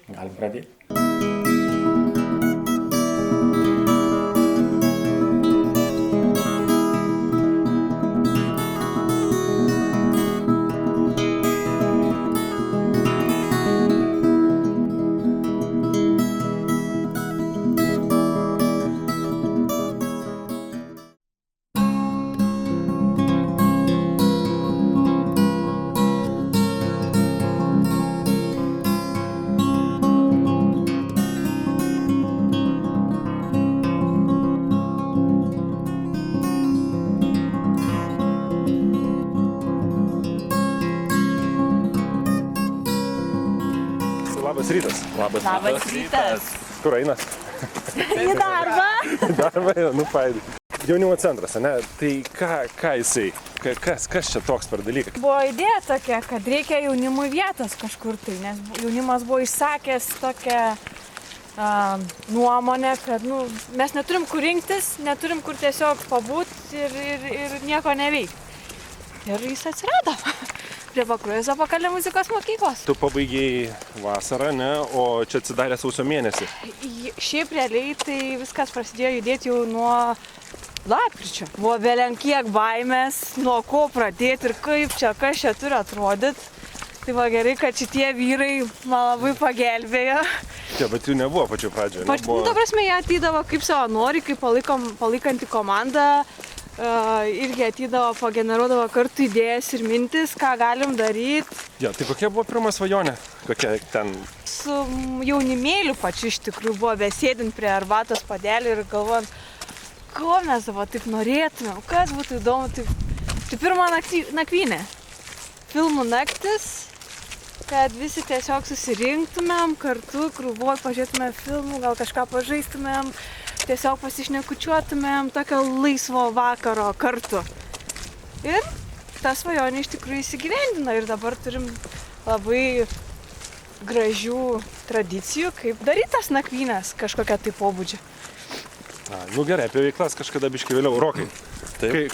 Galim pradėti. Labas rytas. Labas rytas. Kur einat? Į darbą. Darbą, nu faidai. Jaunimo centras, ne? Tai ką jisai? Kas čia toks per dalyką? Buvo idėja tokia, kad reikia jaunimui vietos kažkur tai, nes jaunimas buvo išsakęs tokią nuomonę, kad mes neturim kur rinktis, neturim kur tiesiog pabūti ir nieko neveikti. Ir jis atsirado prie Pakruojo Zapakalė muzikos mokyklos. Tu pabaigiai vasarą, ne? O čia atsidarė sausio mėnesį. Šiaip realiai tai viskas prasidėjo judėti jau nuo lapkričio. Buvo belenkiek baimės, nuo ko pradėti ir kas čia turi atrodyti. Tai va gerai, kad šitie vyrai man labai pagelbėjo. Čia, bet jų nebuvo pačiu pradžioje. Ta prasme, jie ateidavo kaip savanoriai, kaip palaikanti komandą. Irgi ateidavo, pageneruodavo kartu idėjas ir mintis, ką galim daryti. Ja, tai kokia buvo pirma svajonė? Kokia ten? Su jaunimėliu pačiu iš tikrųjų buvo besėdint prie arbatos padelį ir galvojant, ko mes dabar taip norėtumėm, kas būtų įdomu. Tai pirma nakvynė. Filmų naktis, kad visi tiesiog susirinktumėm kartu, krūvoj pažiūrėtumėm filmų, gal kažką pažaistumėm. Tiesiog pasišnekučiuotumėm tokio laisvo vakaro kartu. Ir ta svajonė iš tikrųjų įsigyvendino ir dabar turim labai gražių tradicijų, kaip daryti tas nakvynės kažkokią tai pobūdžio. Gerai, apie veiklas kažkada biškai vėliau. Rokai,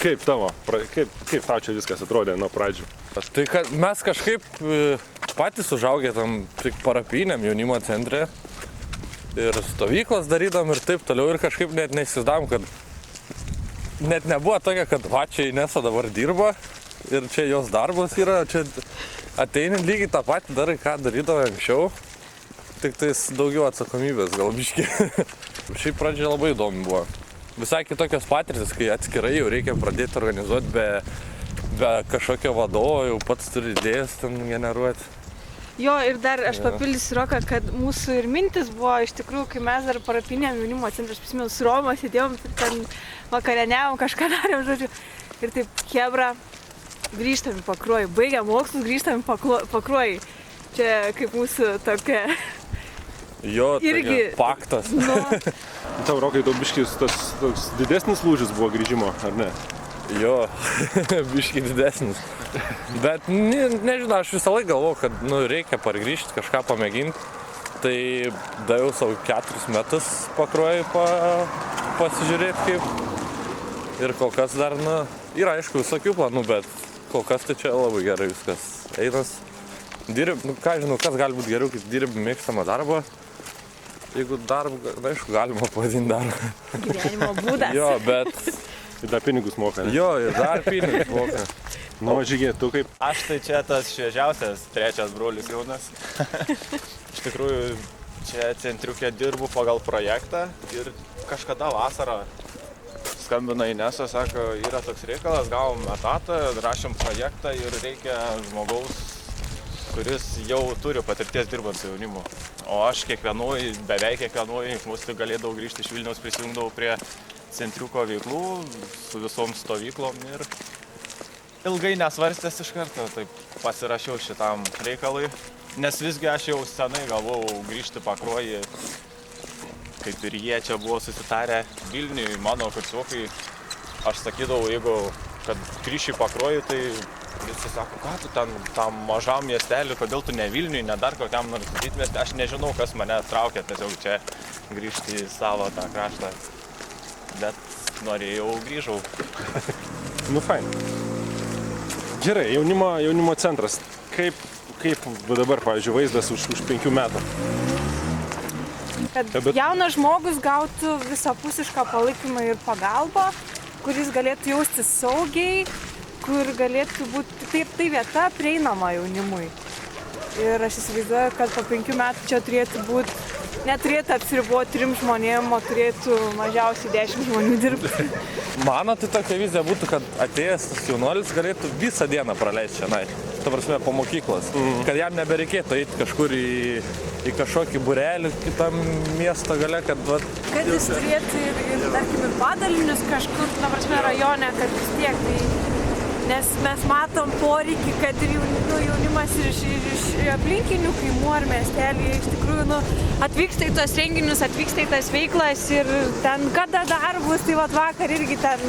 kaip tavo? Kaip tau čia viskas atrodė nuo pradžių? Tai kad mes kažkaip patys užaugę tam tik parapiniam jaunimo centre. Ir stovyklos darydam ir taip toliau ir kažkaip net neįsivaizdavom, kad net nebuvo tokia, kad va čia Inesa dabar dirba ir čia jos darbas yra, čia ateini lygiai tą patį darai, ką darydavo anksčiau, tik tais daugiau atsakomybės gal biškį. Šiaip pradžia labai įdomi buvo. Visai kitokios patirtis, kai atskirai jau reikia pradėti organizuoti be kažkokio vadovo, jau pats turi idėjas ten generuoti. Jo, ir dar aš papildysiu Roką, kad mūsų ir mintis buvo iš tikrųjų, kai mes dar parapiniam jaunimo centre, aš prisimenu, su Roma sėdėjom, ten vakarieniavom, kažką darėm, žodžiu. Ir taip, chebra, grįžtam į Pakruojį, baigiam mokslus, grįžtam į Pakruojį. Čia kaip mūsų tokia... Jo, irgi paktas. Tau, Rokai, tau biškis toks didesnis lūžis buvo grįžimo, ar ne? Jo, biškai didesnis. Bet nežinau, aš visą laiką galvoju, kad reikia pargrįžti, kažką pamėginti. Tai daviau savo 4 metus Pakruojui pasižiūrėti kaip. Ir kol kas dar, yra aišku visokių planų, bet kol kas tai čia labai gerai viskas einas. Kas gali būti geriau, kai dirbi mėgstamą darbą. Jeigu darbą, aišku, galima pavadinti darbą. Gyvenimo būdas. Jo, bet... Ir dar pinigus moka, ne? Jo, ir dar pinigus moka. Žygiai, tu kaip? Aš tai čia tas šviežiausias, trečias brolis jaunas. Iš tikrųjų, čia centriukė dirbu pagal projektą ir kažkada vasarą skambina Inesa, sako, yra toks reikalas, gavom etatą, rašėm projektą ir reikia žmogaus, kuris jau turi patirties dirbant su jaunimu. O aš beveik kiekvienoj mūsų galėdavau grįžti iš Vilniaus, prisijungdavau prie centriuko veiklų su visom stovyklom ir ilgai nesvarstęs iš karto, taip pasirašiau šitam reikalui, nes visgi aš jau senai galvojau grįžti Pakruojį, kaip ir jie čia buvo susitarę Vilniui, mano kursiokai, aš sakydavau, jeigu kad grįši Pakruojį, tai visi sako, ką tu ten tam mažam miestelį, kodėl tu ne Vilniui, ne dar kokiam nors didmiestį, aš nežinau, kas mane traukia tiesiog čia grįžti į savo tą kraštą. Bet norėjau, grįžau. Fain. Gerai, jaunimo centras. Kaip kaip dabar, pavyzdžiui, vaizdas už 5 metų? Kad Bet- jaunas žmogus gautų visapusišką palaikymą ir pagalbą, kuris galėtų jaustis saugiai, kur galėtų būti tai vieta prieinama jaunimui. Ir aš įsivaizduoju, kad po 5 metų čia turėtų būti, neturėtų apsiriboti 3 žmonėm, o turėtų mažiausiai 10 žmonių dirbti. Mano tai tokia vizija būtų, kad atėjęs tas jaunuolis galėtų visą dieną praleisti čia. Ta prasme, po mokyklos. Kad jam nebereikėtų eiti kažkur į kažkokį būrelį kitam miesto gale, kad... Kad jis turėtų ir tarkim, ir padalinius kažkur, ta prasme, rajone, kad vis tiek tai... Nes mes matom poreikį, kad ir jaunimas iš aplinkinių kaimų ar miestelį iš tikrųjų atvyksta į tos renginius, atvyksta į tas veiklas ir ten kada darbus, tai vakar irgi ten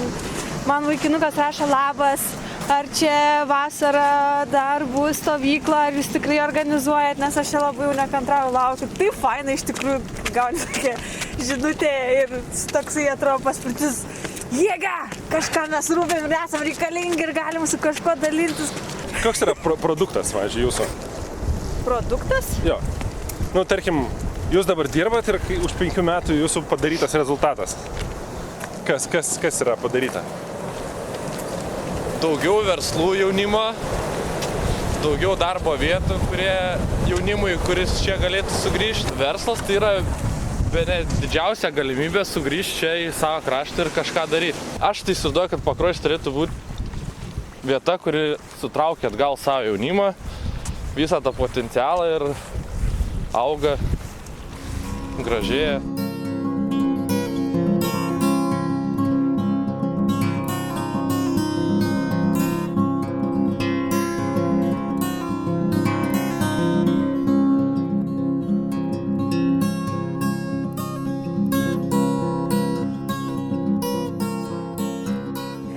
man vaikinukas rašo labas, ar čia vasara dar bus stovykla, ar jūs tikrai organizuojat, nes aš čia labai jau nekantrauju laukiu. Tai faina iš tikrųjų gauni tokia žinutė ir toksai atrodo paspirtis. Jėga! Kažką mes rūpėm ir esam reikalingi ir galim su kažkuo dalintis. Koks yra produktas, važiuoju, jūsų? Produktas? Jo. Tarkim, jūs dabar dirbat ir už 5 metų jūsų padarytas rezultatas. Kas yra padaryta? Daugiau verslų jaunimo, daugiau darbo vietų, kurie jaunimui, kuris čia galėtų sugrįžti. Verslas tai yra bene didžiausia galimybė sugrįžti čia į savo kraštą ir kažką daryti. Aš tai įsivaizduoju, kad Pakruojis turėtų būti vieta, kuri sutraukia atgal savo jaunimą, visą tą potencialą ir auga, gražėja.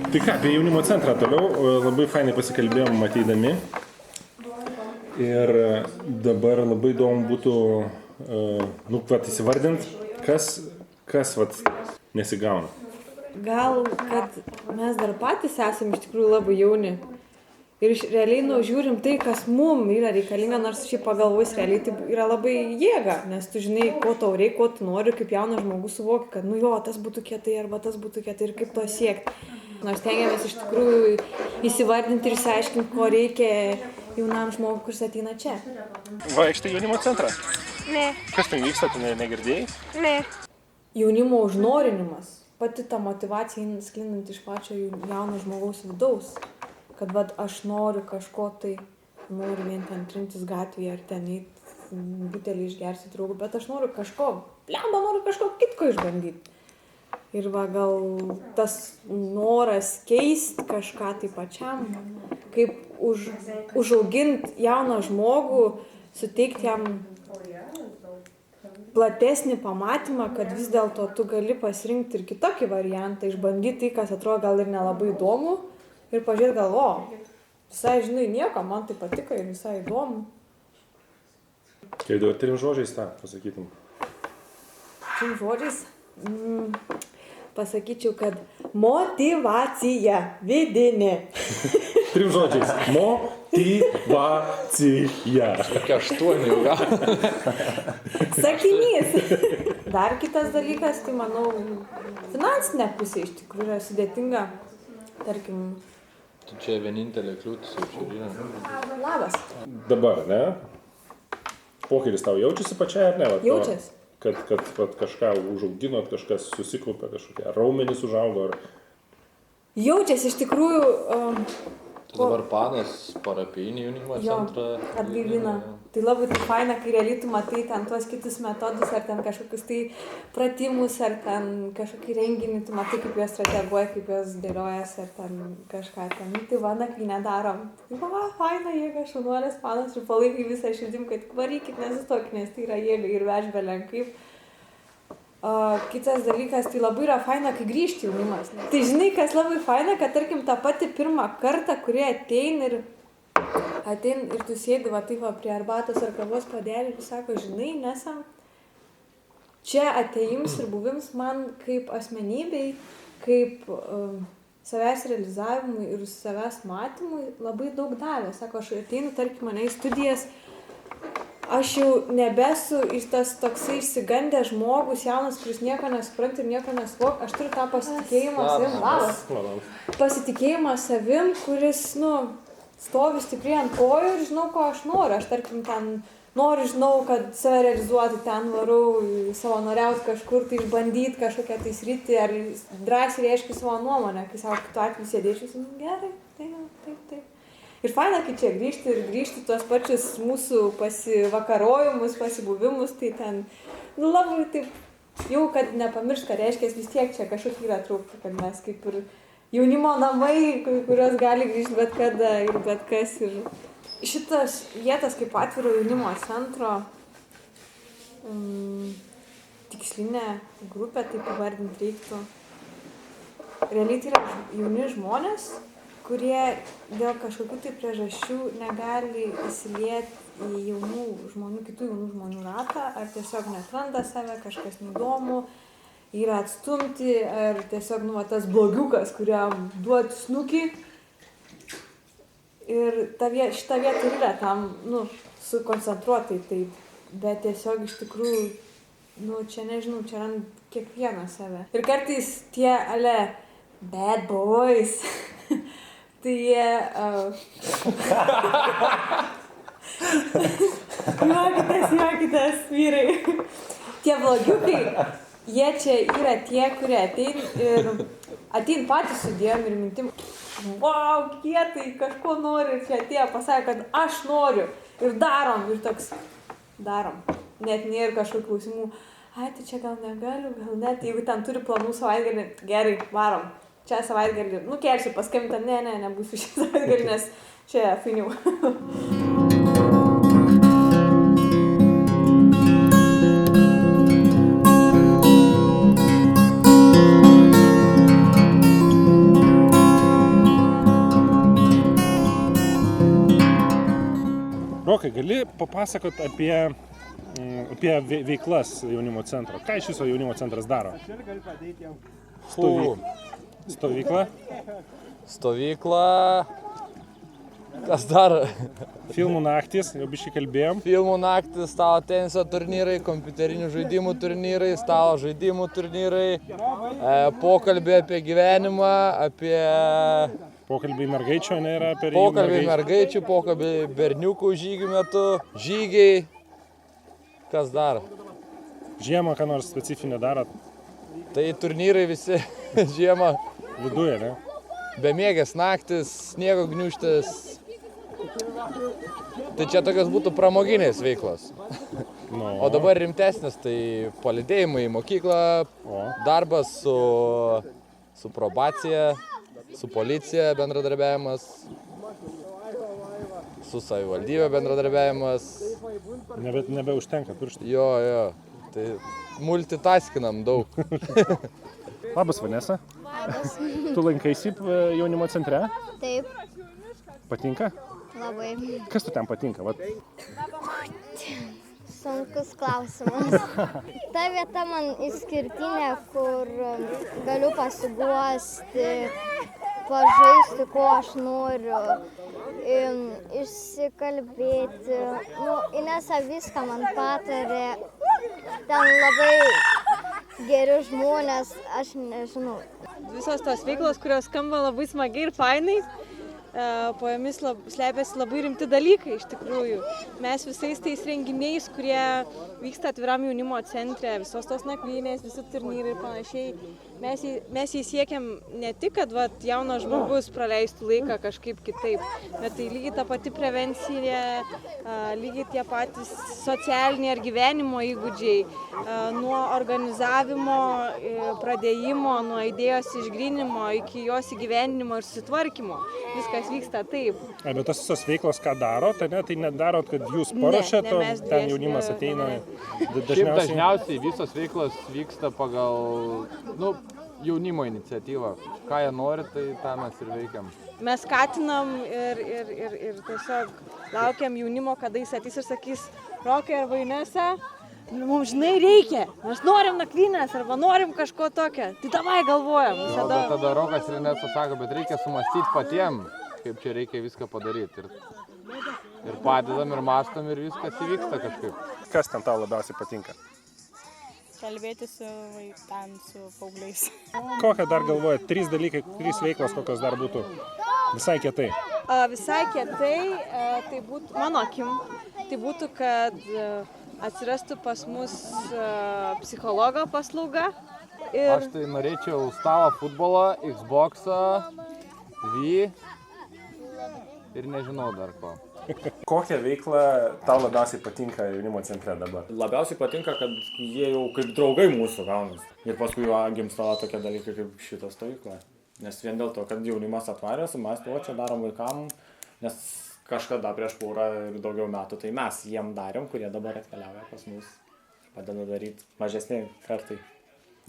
Tai ką, apie jaunimo centrą toliau, labai fainai pasikalbėjom matydami. Ir dabar labai įdomu būtų, įsivardint, kas nesigauna. Gal, kad mes dar patys esame iš tikrųjų labai jauni. Ir realiai žiūrim tai, kas mum yra reikalinga, nors šiaip pagalvojus realiai tai yra labai jėga, nes tu žinai, ko tau reikia, ko tu nori, kaip jaunas žmogus suvoki, kad tas būtų kietai arba tas būtų kietai ir kaip to siekti. Nors tengiamės iš tikrųjų įsivardinti ir išsiaiškinti, ko reikia jaunam žmogui, kuris ateina čia. Vaikštai jaunimo centrą? Ne. Kas ten vyksta, tu negirdėjai? Ne. Jaunimo užnorinimas, pati ta motyvacija sklindant iš pačio jauno žmogaus vidaus. Kad aš noriu kažko tai, noriu vien ten trintis gatvėje ar ten butelį išgersi draugų, bet aš noriu kažko kitko išbandyti. Ir gal tas noras keisti kažką tai pačiam, kaip užauginti jauną žmogų, suteikti jam platesnį pamatymą, kad vis dėlto tu gali pasirinkti ir kitokį variantą, išbandyti tai, kas atrodo gal ir nelabai įdomu. Ir pažiūrėti visai žinai nieko, man tai patiko ir visai įdomu. Kaip dabar 3 žodžiais tą pasakytum? 3 žodžiais? Pasakyčiau, kad motyvacija vidinė. 3 žodžiais. Motyvacija. Kokia 8 jau gal. Sakinys. Dar kitas dalykas, tai manau, finansinė pusė iš tikrųjų yra sudėtinga. Tarkim, Čia vienintelė kliūtis jau čia yra. Labas. Dabar, ne? Pokylis tau jaučiasi pačiai, ar ne? Jaučiasi. Kad kažką užauginot, kažkas susikaupė, kažkokie raumenys užaugo, ar... Jaučiasi iš tikrųjų... Dabar Panas parapijinį jaunimo centrą atgaivina. Tai labai tai faina, kai realiai tu matai ten tuos kitus metodus, ar ten kažkokius tai pratimus, ar ten kažkokį renginį, tu matai, kaip juos strateguoja, kaip juos dėliojas, ar ten kažką ten. Tai nakvynę darom. Faina jėga, šaunuolės Panas ir palaikai visą širdim, kad varykit, nesustokit, nes tai yra jėga ir vežbelė kaip. Kitas dalykas, tai labai yra faina, kai grįžti jaunimas. Tai žinai, kas labai faina, kad tarkim tą patį pirmą kartą, kurie ateina ir tu sėdi prie arbatos ar kavos puodelį ir sako, žinai, nesam čia ateims ir buvims man kaip asmenybei, kaip savęs realizavimui ir savęs matymui labai daug davė. Sako, aš ateinu, tarkim, mane į studijas, aš jau nebesu tas toksai išsigandęs žmogus, jaunas, kuris nieko nesupranta ir nieko nesuvok. Aš turiu tą pasitikėjimą savim, pasitikėjimą savim, kuris, stovi stipriai ant kojų ir žinau, ko aš noriu. Aš, tarkim, ten noriu, žinau, kad save realizuoti, ten varau, savanoriauti kažkur, tai išbandyti kažkokią tai sritį, ar drąsiai reiškia savo nuomonę, kai savo kitu atveju sėdėčiau, gerai, taip. Ir faina, kai čia grįžti tuos pačius mūsų pasivakarojimus, pasibuvimus, tai ten, labai taip, jau kad nepamiršt, ką reiškia, vis tiek čia kažkokia yra trūkta, kad mes kaip ir jaunimo namai, kurios gali grįžti bet kada ir bet kas. Ir šitas vietas kaip atviro jaunimo centro tikslinė grupė, taip įvardinti reiktų. Realiai tai yra jauni žmonės, kurie dėl kažkokių tai priežasčių negali įsilieti į jaunų žmonių, kitų jaunų žmonių ratą, ar tiesiog neatranda save, kažkas neįdomu, yra atstumti, ar tiesiog tas blogiukas, kuriam duoti snukį. Ir šita vieta ir yra tam, sukoncentruotai taip, bet tiesiog iš tikrųjų, čia nežinau, čia rand kiekvieną save. Ir kartais tie, bad boys, tai jie... Juokitės, vyrai. Tie blogiukai, jie čia yra tie, kurie atein patys su idėjom ir mintim. Wow, kietai, kažko nori ir čia atėjo, pasakė, kad aš noriu ir darom, ir toks darom. Net nėra kažkokių klausimų, tai čia gal negaliu, gal net, jeigu ten turi planų savaitgalį, gerai, varom. Čia savaitgalį, kelsiu paskambintą, nebūsiu šį savaitgalį, nes čia fainiau. Rokai, gali papasakot apie veiklas jaunimo centro? Ką iš viso jaunimo centras daro? Stovykla? Stovykla. Kas dar? Filmų naktis, jau biškai kalbėjom. Filmų naktis, stalo teniso turnyrai, kompiuterinių žaidimų turnyrai, stalo žaidimų turnyrai, pokalbį apie gyvenimą, apie... Pokalbiai mergaičių, yra apie pokalbiai mergaičių, pokalbiai berniukų žygių metu, žygiai. Kas dar? Žiemą, ką nors specifinę darot? Tai turnyrai visi žiemą. Viduje, ne? Bemiegės naktis, sniego gniūžtės. Tai čia tokios būtų pramoginės veiklos. O dabar rimtesnės, tai palydėjimai į mokyklą, darbas su probacija, su policija bendradarbiavimas, su savivaldybė bendradarbiavimas. Nebeužtenka pirštų. Jo, tai multitaskinam daug. Labas, Vanesa. Labas. Tu lankaisi jaunimo centre? Taip. Patinka? Labai. Kas tu ten patinka? Sunkus klausimas. Ta vieta man išskirtinė, kur galiu pasiguosti, pažaisti, ko aš noriu, išsikalbėti. Inesa viską man patarė. Ten labai geri žmonės, aš nežinau. Visos tos veiklos, kurios skamba labai smagiai ir fainai, po jomis slepiasi labai rimti dalykai iš tikrųjų. Mes visais tais renginiais, kurie vyksta atviram jaunimo centre, visos tos nakvynės, visi turnyrai ir panašiai, mes jį siekiam ne tik, kad jaunas žmogus praleistų laiką kažkaip kitaip, bet tai lygiai ta pati prevencija, lygiai tie patys socialiniai ar gyvenimo įgūdžiai, nuo organizavimo, pradėjimo, nuo idėjos išgryninimo iki jos įgyvendinimo ir susitvarkymo. Viskas vyksta taip. Bet tos visos veiklos, ką darot, tai nedarot, kad jūs paruošėt, o ten jaunimas ateina dažniausiai? Dažniausiai visos veiklos vyksta pagal jaunimo iniciatyvą. Ką jie nori, tai tą mes ir veikiam. Mes skatinam ir tiesiog laukiam jaunimo, kada jis ateis ir sakys, Rokai ar Vanesa, Mums žinai reikia, mes norim nakvynės arba norim kažko tokio. Tai davai galvojam Jo, visada. bet tada Rokas ir Inesas sako, bet reikia sumastyti patiem, kaip čia reikia viską padaryti. Ir padedam, ir mastom, ir viskas įvyksta kažkaip. Kas ten tau labiausiai patinka? Kalbėti su vaikams, su paaugliais. Kokią dar galvojat? 3 dalykai, 3 veiklos, kokios dar būtų visai kietai? Visai kietai, tai būtų, mano akim, tai būtų, kad atsirastų pas mus psichologo paslauga. Aš tai norėčiau stalo futbolą, Xboxą, Wii ir nežinau dar ko. Kokią veiklą tau labiausiai patinka jaunimo centre dabar? Labiausiai patinka, kad jie jau kaip draugai mūsų gaunasi. Ir paskui jau gimsta tokie dalykai kaip šita stovykla. Nes vien dėl to, kad jaunimas atvarė, sumąstė, o čia darom vaikam, nes kažkada prieš porą ir daugiau metų tai mes jiem darėm, kurie dabar atkeliauja pas mus. Padeda daryti mažesniai kartai.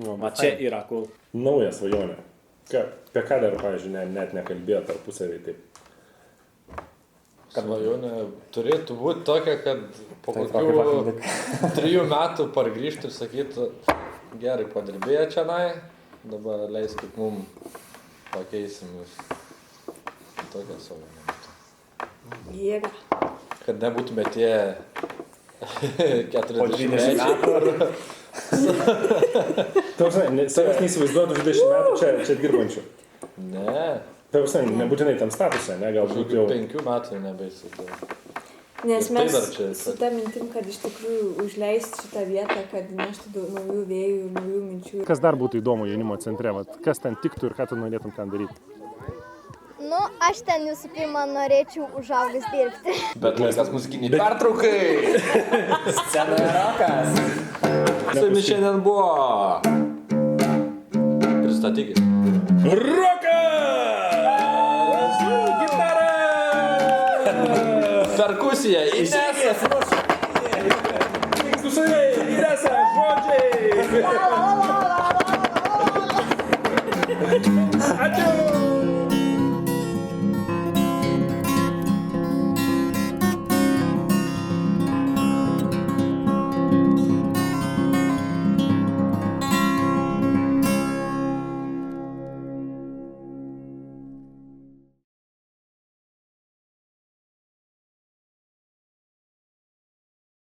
O čia yra cool. Nauja svajonė. Apie ką dar, pavyzdžiui, net nekalbėjo tarpusavį taip? Svajonė turėtų būti tokia, kad po kokių 3 metų pargrįžtų ir sakytų, gerai padirbėję čianai, dabar leiskit mum pakeisim jūs. Tokia svajonė. Jėga. Kad nebūtume tie 40 metų. Savęs neįsivaizduotų 20 metų čia dirbančių. Ne. Nebūtinai tam statuse, ne? Galbūt jau 5 metų nebeįsivaizduoju. Nes Ir tai mes dar čia- su ta mintim, kad iš tikrųjų užleisti šitą vietą, kad neštų daug naujų vėjų ir naujų minčių. Kas dar būtų įdomu jaunimo centre? Vat, kas ten tiktų ir ką tu norėtum ten daryti? Nu, aš ten visų pirma norėčiau užaugęs dirbti. Bet laikas muzikiniai pertraukai. Scenoje Rokas. Su jumis šiandien buvo. Pristatykit. Rokas! Gitara! Perkusija. Inesas. Su savai, Inesa, žodžiai! Ačiū!